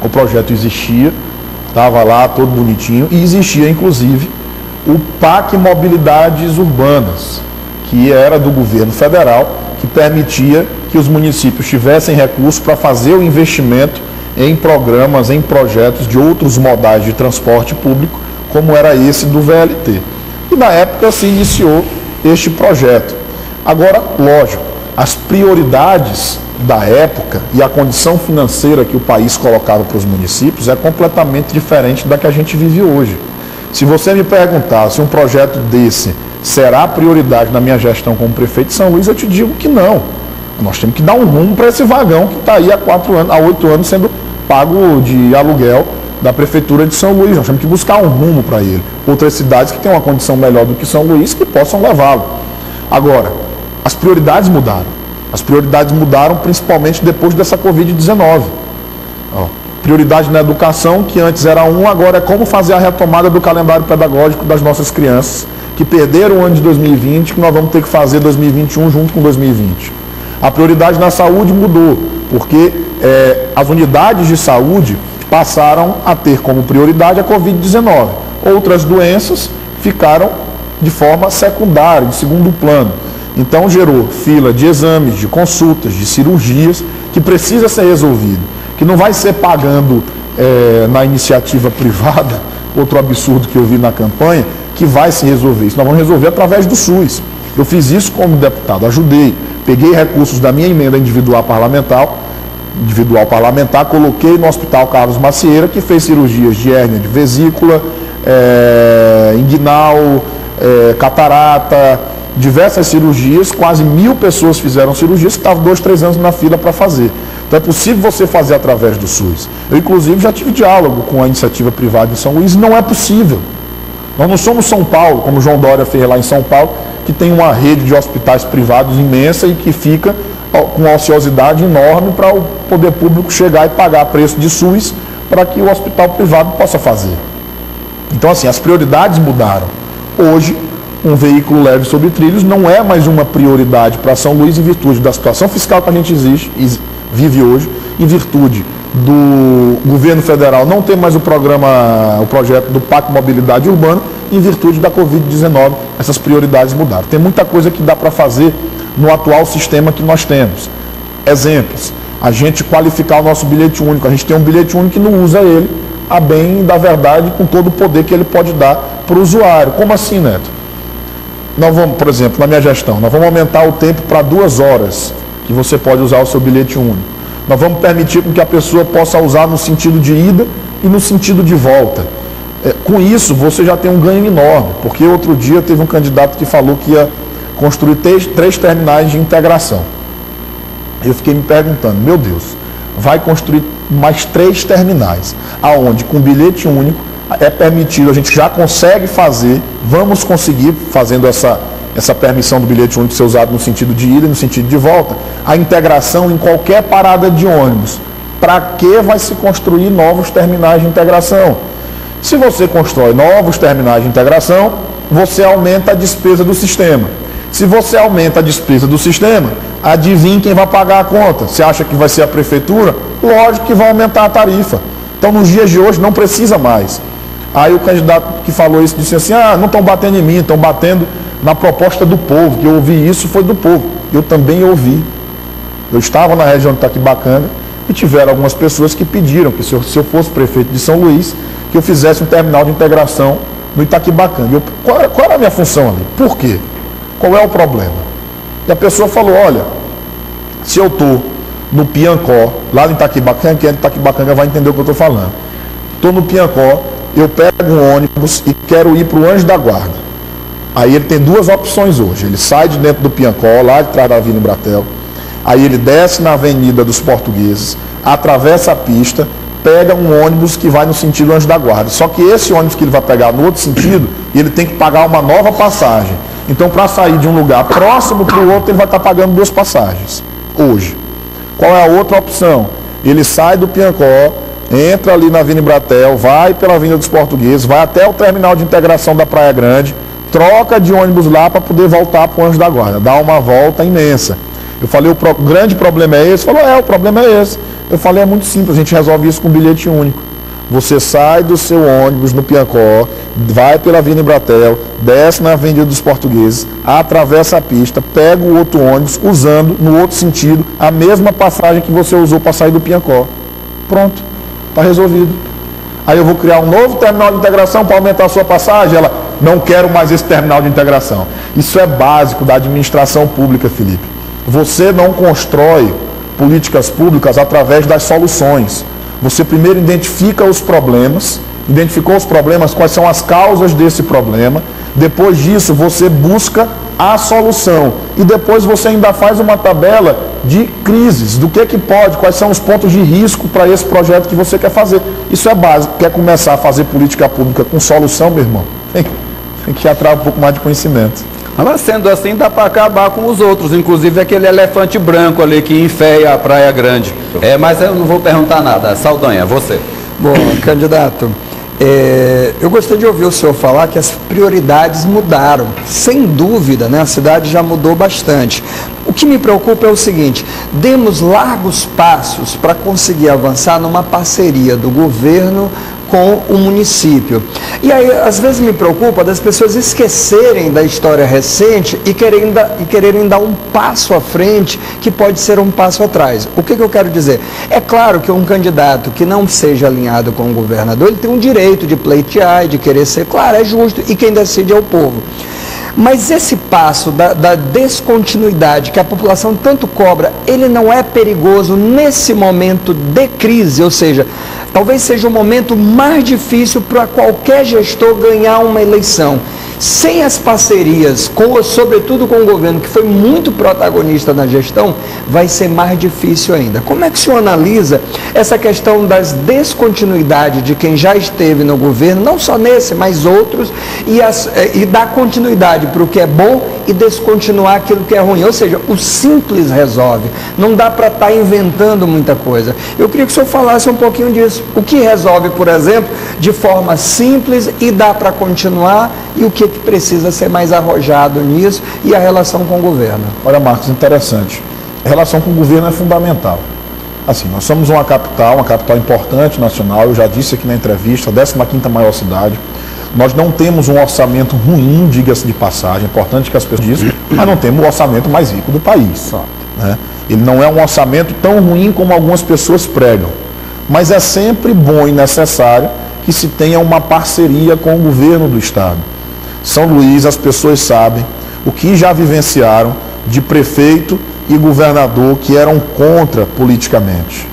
O projeto existia, estava lá todo bonitinho, e existia inclusive o PAC Mobilidades Urbanas, que era do governo federal, que permitia que os municípios tivessem recursos para fazer o investimento em programas, em projetos de outros modais de transporte público, como era esse do VLT. E na época se iniciou este projeto. Agora, lógico, as prioridades da época e a condição financeira que o país colocava para os municípios é completamente diferente da que a gente vive hoje. Se você me perguntar se um projeto desse será prioridade na minha gestão como prefeito de São Luís, eu te digo que não. Nós temos que dar um rumo para esse vagão que está aí há 8 anos sendo pago de aluguel da Prefeitura de São Luís. Nós temos que buscar um rumo para ele. Outras cidades que têm uma condição melhor do que São Luís que possam levá-lo. Agora, as prioridades mudaram. As prioridades mudaram principalmente depois dessa Covid-19. Prioridade na educação, que antes era agora é como fazer a retomada do calendário pedagógico das nossas crianças, que perderam o ano de 2020, que nós vamos ter que fazer 2021 junto com 2020. A prioridade na saúde mudou, porque as unidades de saúde passaram a ter como prioridade a Covid-19. Outras doenças ficaram de forma secundária, em segundo plano. Então gerou fila de exames, de consultas, de cirurgias, que precisa ser resolvido, que não vai ser pagando na iniciativa privada, outro absurdo que eu vi na campanha, que vai se resolver. Isso nós vamos resolver através do SUS. Eu fiz isso como deputado, ajudei, peguei recursos da minha emenda individual parlamentar, coloquei no Hospital Carlos Macieira, que fez cirurgias de hérnia de vesícula, inguinal, catarata, diversas cirurgias, quase 1.000 pessoas fizeram cirurgias que estavam 2, 3 anos na fila para fazer. Então é possível você fazer através do SUS. Eu, inclusive, já tive diálogo com a iniciativa privada de São Luís e não é possível. Nós não somos São Paulo, como João Dória fez lá em São Paulo, que tem uma rede de hospitais privados imensa e que fica com uma ociosidade enorme para o poder público chegar e pagar preço de SUS para que o hospital privado possa fazer. Então, assim, as prioridades mudaram. Hoje, um veículo leve sobre trilhos não é mais uma prioridade para São Luís em virtude da situação fiscal que a gente vive hoje, em virtude do governo federal não ter mais o projeto do PAC Mobilidade Urbana, em virtude da Covid-19, essas prioridades mudaram. Tem muita coisa que dá para fazer no atual sistema que nós temos. Exemplos, a gente qualificar o nosso bilhete único. A gente tem um bilhete único e não usa ele a bem da verdade, com todo o poder que ele pode dar para o usuário. Como assim, Neto? Nós vamos, por exemplo, na minha gestão, nós vamos aumentar o tempo para 2 horas que você pode usar o seu bilhete único. Nós vamos permitir que a pessoa possa usar no sentido de ida e no sentido de volta. Com isso, você já tem um ganho enorme, porque outro dia teve um candidato que falou que ia construir 3 terminais de integração. Eu fiquei me perguntando, meu Deus, vai construir mais 3 terminais, aonde com bilhete único é permitido, a gente já consegue fazer, vamos conseguir, fazendo essa permissão do bilhete único ser usado no sentido de ida e no sentido de volta, a integração em qualquer parada de ônibus. Para que vai se construir novos terminais de integração? Se você constrói novos terminais de integração, você aumenta a despesa do sistema. Se você aumenta a despesa do sistema, adivinha quem vai pagar a conta? Você acha que vai ser a prefeitura? Lógico que vai aumentar a tarifa. Então, nos dias de hoje, não precisa mais. Aí o candidato que falou isso disse assim, não estão batendo em mim, estão batendo na proposta do povo, que eu ouvi isso foi do povo. Eu também ouvi. Eu estava na região de Itaquibacanga e tiveram algumas pessoas que pediram que se eu fosse prefeito de São Luís, que eu fizesse um terminal de integração no Itaquibacanga. Qual era a minha função ali? Por quê? Qual é o problema? E a pessoa falou, olha, se eu estou no Piancó, lá no Itaquibacanga, quem é de Itaquibacanga vai entender o que eu estou falando. Estou no Piancó, eu pego um ônibus e quero ir para o Anjo da Guarda. Aí ele tem duas opções hoje. Ele sai de dentro do Piancó, lá de trás da Avenida Embratel. Aí ele desce na Avenida dos Portugueses, atravessa a pista, pega um ônibus que vai no sentido Anjo da Guarda. Só que esse ônibus que ele vai pegar no outro sentido, ele tem que pagar uma nova passagem. Então, para sair de um lugar próximo para o outro, ele vai estar pagando duas passagens, hoje. Qual é a outra opção? Ele sai do Piancó, entra ali na Avenida Embratel, vai pela Avenida dos Portugueses, vai até o terminal de integração da Praia Grande, troca de ônibus lá para poder voltar para o Anjo da Guarda, dá uma volta imensa. Eu falei, o grande problema é esse? Falou, o problema é esse. Eu falei, é muito simples, a gente resolve isso com bilhete único. Você sai do seu ônibus no Piancó, vai pela Avenida Embratel, desce na Avenida dos Portugueses, atravessa a pista, pega o outro ônibus, usando, no outro sentido, a mesma passagem que você usou para sair do Piancó. Pronto, está resolvido. Aí eu vou criar um novo terminal de integração para aumentar a sua passagem. Ela, não quero mais esse terminal de integração. Isso é básico da administração pública, Felipe. Você não constrói políticas públicas através das soluções. Você primeiro identifica os problemas, identificou os problemas, quais são as causas desse problema. Depois disso, você busca a solução. E depois você ainda faz uma tabela de crises, do que pode, quais são os pontos de risco para esse projeto que você quer fazer. Isso é básico. Quer começar a fazer política pública com solução, meu irmão? Tem que atrair um pouco mais de conhecimento. Mas sendo assim, dá para acabar com os outros, inclusive aquele elefante branco ali que enfeia a Praia Grande. Mas eu não vou perguntar nada. Saldanha, você. Bom, candidato, eu gostaria de ouvir o senhor falar que as prioridades mudaram. Sem dúvida, né? A cidade já mudou bastante. O que me preocupa é o seguinte, demos largos passos para conseguir avançar numa parceria do governo com o município. E aí, às vezes me preocupa das pessoas esquecerem da história recente e quererem dar um passo à frente que pode ser um passo atrás. O que eu quero dizer? É claro que um candidato que não seja alinhado com o governador, ele tem um direito de pleitear e de querer ser, claro, é justo, e quem decide é o povo. Mas esse passo da descontinuidade que a população tanto cobra, ele não é perigoso nesse momento de crise, ou seja, talvez seja o momento mais difícil para qualquer gestor ganhar uma eleição. Sem as parcerias, sobretudo com o governo, que foi muito protagonista na gestão, vai ser mais difícil ainda. Como é que o senhor analisa essa questão das descontinuidades de quem já esteve no governo, não só nesse, mas outros, e dar continuidade para o que é bom e descontinuar aquilo que é ruim? Ou seja, o simples resolve. Não dá para estar inventando muita coisa. Eu queria que o senhor falasse um pouquinho disso. O que resolve, por exemplo, de forma simples e dá para continuar, e o que precisa ser mais arrojado nisso, e a relação com o governo? Olha, Marcos, interessante. A relação com o governo é fundamental. Assim, nós somos uma capital importante nacional, eu já disse aqui na entrevista, a 15ª maior cidade. Nós não temos um orçamento ruim, diga-se de passagem, é importante que as pessoas dizem, mas não temos o orçamento mais rico do país. Né? Ele não é um orçamento tão ruim como algumas pessoas pregam, mas é sempre bom e necessário que se tenha uma parceria com o governo do estado. São Luís, as pessoas sabem o que já vivenciaram de prefeito e governador que eram contra politicamente.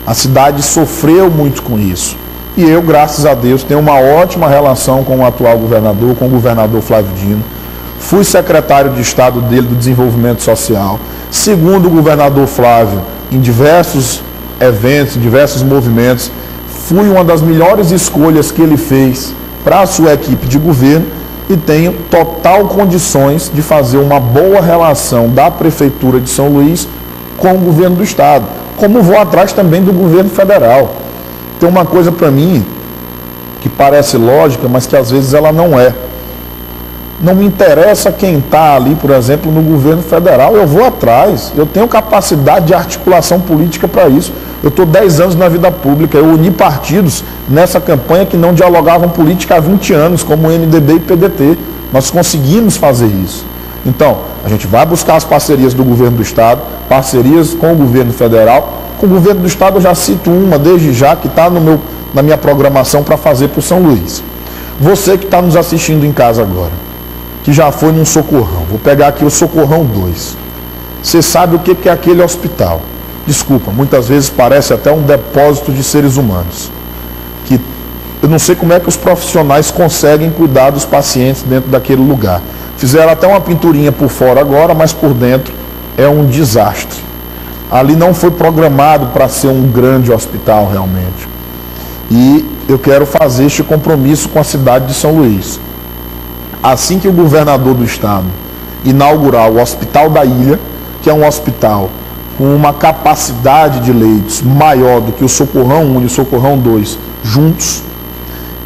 A cidade sofreu muito com isso. E eu, graças a Deus, tenho uma ótima relação com o atual governador, com o governador Flávio Dino. Fui secretário de Estado dele do Desenvolvimento Social. Segundo o governador Flávio, em diversos eventos, em diversos movimentos, fui uma das melhores escolhas que ele fez para a sua equipe de governo e tenho total condições de fazer uma boa relação da Prefeitura de São Luís com o governo do Estado, como vou atrás também do governo federal. Tem uma coisa para mim que parece lógica, mas que às vezes ela não é. Não me interessa quem está ali, por exemplo, no governo federal, eu vou atrás. Eu tenho capacidade de articulação política para isso. Eu estou 10 anos na vida pública, eu uni partidos nessa campanha que não dialogavam política há 20 anos, como o MDB e PDT. Nós conseguimos fazer isso. Então, a gente vai buscar as parcerias do governo do Estado, parcerias com o governo federal. Com o governo do Estado eu já cito uma desde já, que está na minha programação para fazer para o São Luís. Você que está nos assistindo em casa agora, que já foi num socorrão, vou pegar aqui o Socorrão 2. Você sabe o que é aquele hospital? Desculpa, muitas vezes parece até um depósito de seres humanos. Que eu não sei como é que os profissionais conseguem cuidar dos pacientes dentro daquele lugar. Fizeram até uma pinturinha por fora agora, mas por dentro é um desastre. Ali não foi programado para ser um grande hospital realmente. E eu quero fazer este compromisso com a cidade de São Luís. Assim que o governador do estado inaugurar o Hospital da Ilha, que é um hospital com uma capacidade de leitos maior do que o Socorrão 1 e o Socorrão 2 juntos,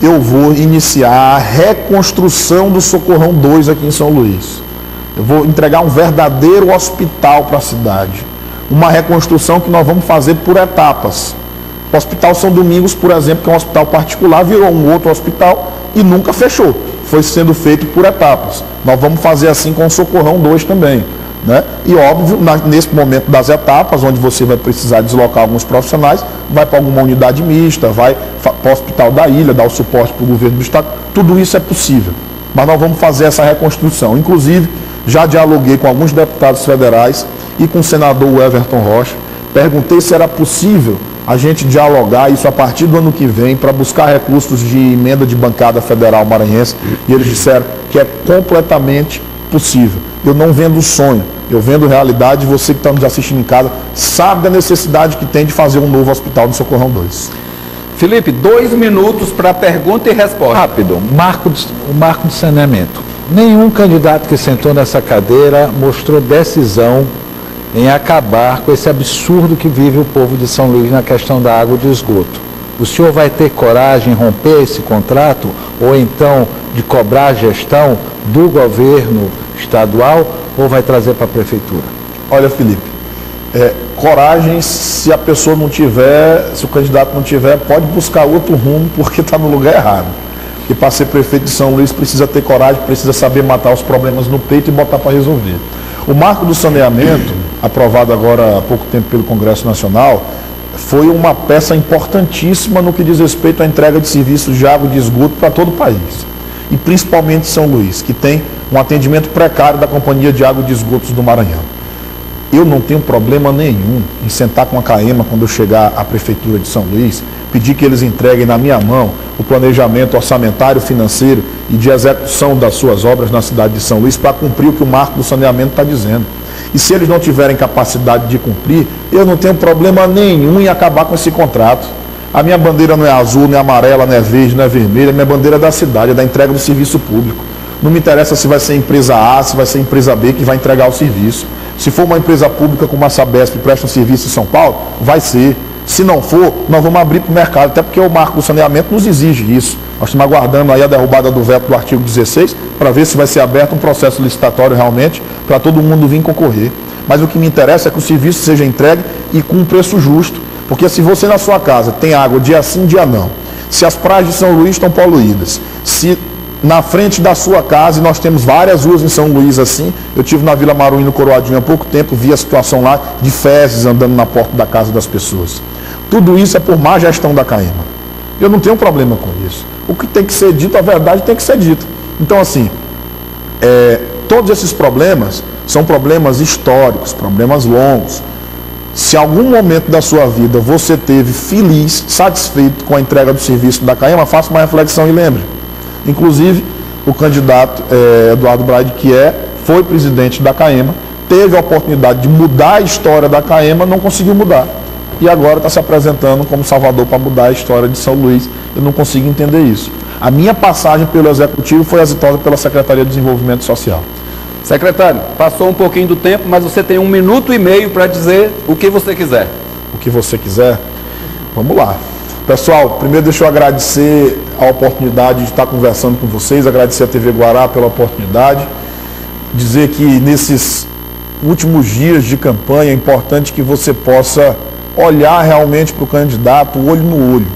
eu vou iniciar a reconstrução do Socorrão 2 aqui em São Luís. Eu vou entregar um verdadeiro hospital para a cidade. Uma reconstrução que nós vamos fazer por etapas. O Hospital São Domingos, por exemplo, que é um hospital particular, virou um outro hospital e nunca fechou. Foi sendo feito por etapas. Nós vamos fazer assim com o Socorrão 2 também. Né? E óbvio, nesse momento das etapas, onde você vai precisar deslocar alguns profissionais, vai para alguma unidade mista, vai para o Hospital da Ilha, dar o suporte para o governo do estado. Tudo isso é possível. Mas nós vamos fazer essa reconstrução. Inclusive, já dialoguei com alguns deputados federais e com o senador Everton Rocha. Perguntei se era possível a gente dialogar isso a partir do ano que vem para buscar recursos de emenda de bancada federal maranhense. E eles disseram que é completamente possível. Eu não vendo sonho, eu vendo realidade. Você que está nos assistindo em casa sabe da necessidade que tem de fazer um novo hospital no Socorrão 2. Felipe, 2 minutos para pergunta e resposta. Rápido, o marco de saneamento. Nenhum candidato que sentou nessa cadeira mostrou decisão em acabar com esse absurdo que vive o povo de São Luís na questão da água e do esgoto. O senhor vai ter coragem de romper esse contrato ou então de cobrar a gestão do governo estadual ou vai trazer para a prefeitura? Olha, Felipe, coragem, se a pessoa não tiver, se o candidato não tiver, pode buscar outro rumo porque está no lugar errado. E para ser prefeito de São Luís precisa ter coragem, precisa saber matar os problemas no peito e botar para resolver. O marco do saneamento, aprovado agora há pouco tempo pelo Congresso Nacional, foi uma peça importantíssima no que diz respeito à entrega de serviços de água e de esgoto para todo o país. E principalmente São Luís, que tem um atendimento precário da Companhia de Água e de Esgotos do Maranhão. Eu não tenho problema nenhum em sentar com a CAEMA quando eu chegar à Prefeitura de São Luís, pedir que eles entreguem na minha mão o planejamento orçamentário, financeiro e de execução das suas obras na cidade de São Luís para cumprir o que o marco do saneamento está dizendo. E se eles não tiverem capacidade de cumprir, eu não tenho problema nenhum em acabar com esse contrato. A minha bandeira não é azul, não é amarela, não é verde, não é vermelha, a minha bandeira é da cidade, é da entrega do serviço público. Não me interessa se vai ser empresa A, se vai ser empresa B que vai entregar o serviço. Se for uma empresa pública como a Sabesp que presta um serviço em São Paulo, vai ser. Se não for, nós vamos abrir para o mercado, até porque o marco do saneamento nos exige isso. Nós estamos aguardando aí a derrubada do veto do artigo 16 para ver se vai ser aberto um processo licitatório realmente para todo mundo vir concorrer. Mas o que me interessa é que o serviço seja entregue e com um preço justo, porque se você na sua casa tem água dia sim, dia não, se as praias de São Luís estão poluídas, se na frente da sua casa, e nós temos várias ruas em São Luís assim, eu tive na Vila Maruim, no Coroadinho, há pouco tempo, vi a situação lá de fezes andando na porta da casa das pessoas. Tudo isso é por má gestão da CAEMA. Eu não tenho problema com isso. O que tem que ser dito, a verdade tem que ser dita. Então, assim, todos esses problemas são problemas históricos, problemas longos. Se em algum momento da sua vida você teve feliz, satisfeito com a entrega do serviço da CAEMA, faça uma reflexão e lembre. Inclusive, o candidato Eduardo Braide, que foi presidente da CAEMA, teve a oportunidade de mudar a história da CAEMA, não conseguiu mudar. E agora está se apresentando como salvador para mudar a história de São Luís. Eu não consigo entender isso. A minha passagem pelo Executivo foi exitosa pela Secretaria de Desenvolvimento Social. Secretário, passou um pouquinho do tempo, mas você tem 1 minuto e meio para dizer o que você quiser. O que você quiser? Vamos lá. Pessoal, primeiro deixa eu agradecer a oportunidade de estar conversando com vocês, agradecer a TV Guará pela oportunidade, dizer que nesses últimos dias de campanha é importante que você possa olhar realmente para o candidato, olho no olho,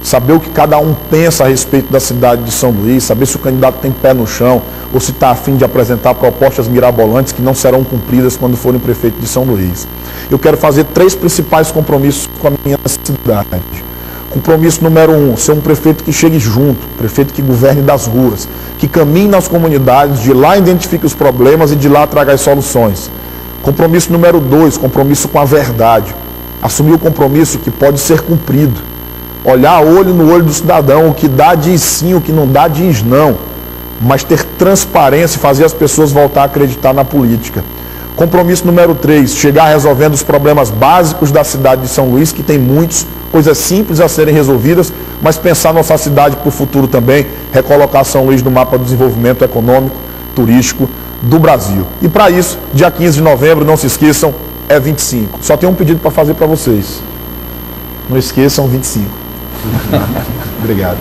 saber o que cada um pensa a respeito da cidade de São Luís, saber se o candidato tem pé no chão ou se está a fim de apresentar propostas mirabolantes que não serão cumpridas quando forem prefeito de São Luís. Eu quero fazer 3 principais compromissos com a minha cidade. Compromisso número 1, ser um prefeito que chegue junto, prefeito que governe das ruas, que caminhe nas comunidades, de lá identifique os problemas e de lá traga as soluções. Compromisso número 2, compromisso com a verdade. Assumir o compromisso que pode ser cumprido. Olhar olho no olho do cidadão, o que dá diz sim, o que não dá diz não. Mas ter transparência e fazer as pessoas voltar a acreditar na política. Compromisso número 3, chegar resolvendo os problemas básicos da cidade de São Luís, que tem muitos, coisas simples a serem resolvidas, mas pensar nossa cidade para o futuro também, recolocar São Luís no mapa do desenvolvimento econômico, turístico do Brasil. E para isso, dia 15 de novembro, não se esqueçam, é 25. Só tenho um pedido para fazer para vocês. Não esqueçam, 25. Obrigado.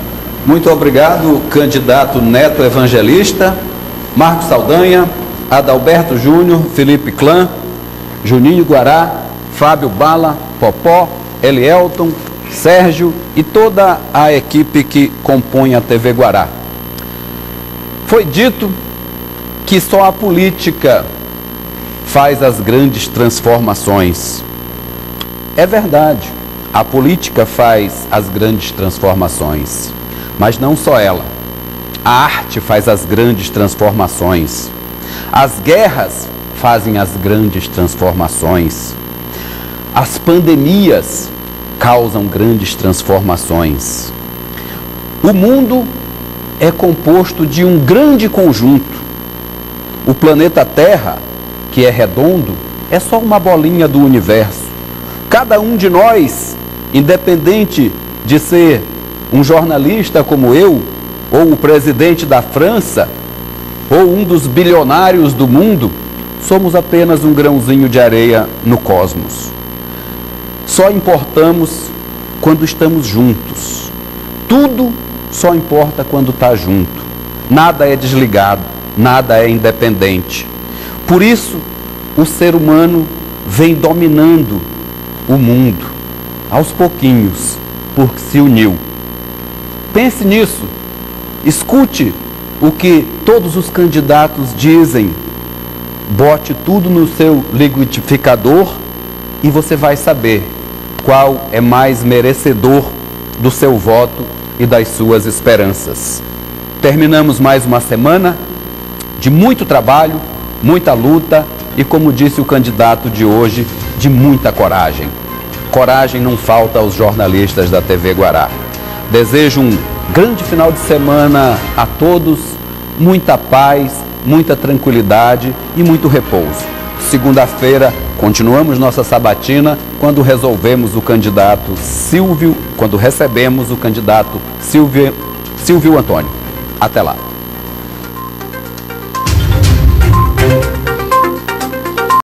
Muito obrigado, candidato Neto Evangelista, Marcos Saldanha, Adalberto Júnior, Felipe Clã, Juninho Guará, Fábio Bala, Popó, Elielton, Sérgio e toda a equipe que compõe a TV Guará. Foi dito que só a política faz as grandes transformações. É verdade, a política faz as grandes transformações, mas não só ela. A arte faz as grandes transformações. As guerras fazem as grandes transformações. As pandemias causam grandes transformações. O mundo é composto de um grande conjunto. O planeta Terra, que é redondo, é só uma bolinha do universo. Cada um de nós, independente de ser um jornalista como eu, ou o presidente da França, ou um dos bilionários do mundo, somos apenas um grãozinho de areia no cosmos. Só importamos quando estamos juntos. Tudo só importa quando está junto. Nada é desligado, nada é independente. Por isso, o ser humano vem dominando o mundo, aos pouquinhos, porque se uniu. Pense nisso, escute o que todos os candidatos dizem, bote tudo no seu liquidificador e você vai saber qual é mais merecedor do seu voto e das suas esperanças. Terminamos mais uma semana de muito trabalho, muita luta e, como disse o candidato de hoje, de muita coragem. Coragem não falta aos jornalistas da TV Guará. Desejo um grande final de semana a todos, muita paz, muita tranquilidade e muito repouso. Segunda-feira, continuamos nossa sabatina quando recebemos o candidato Silvio Antônio. Até lá.